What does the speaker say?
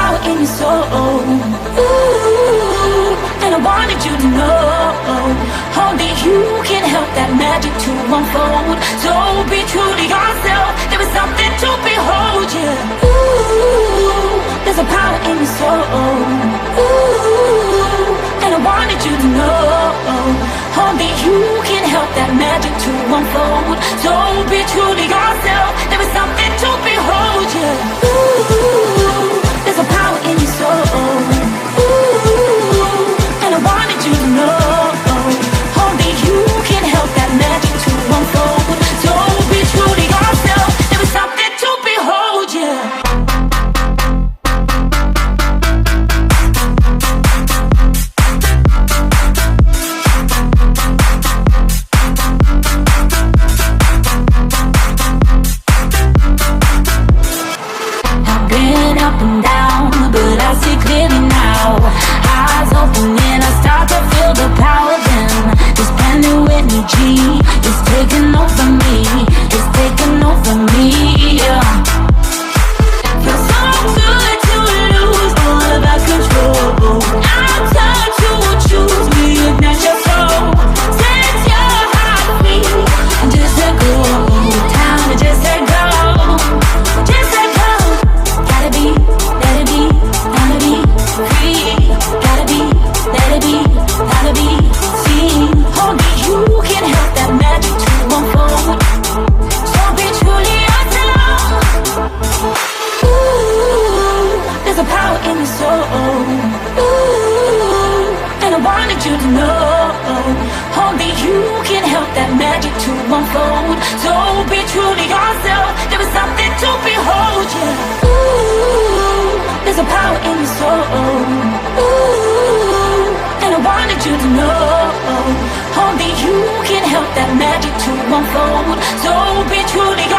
power in your soul. Ooh, and I wanted you to know, only you can help that magic to unfold. So be true to yourself. There is something to behold, yeah. Ooh, there's a power in your soul. Ooh, and I wanted you to know, only you can help that magic to unfold. So be true to yourself. There is something to behold, yeah. Ooh, there's a power in your soul. Ooh, and I wanted you to know, only you can help that magic to unfold. So be true to yourself. There is something to behold, yeah. Up and down, but I see clearly now. Eyes open and I start to feel the power. Then this brand new energy is taking over me. It's taking over me, yeah. Feels so good to lose all of our control. I'm time to choose, reignite your soul. Set your heart free and just let go. Time to just let go. Just let go. Gotta be, let it be, gotta be free. Gotta be, let it be, gotta be seen. Only you can help that magic to unfold. So be truly yourself. Ooh, there's a power in your soul. Ooh, and I wanted you to know, only you can help that magic to unfold. So be true to yourself. There is something to behold, yeah. Ooh, there's a power in your soul. Ooh, and I wanted you to know, only you can help that magic to unfold. So be true to yourself.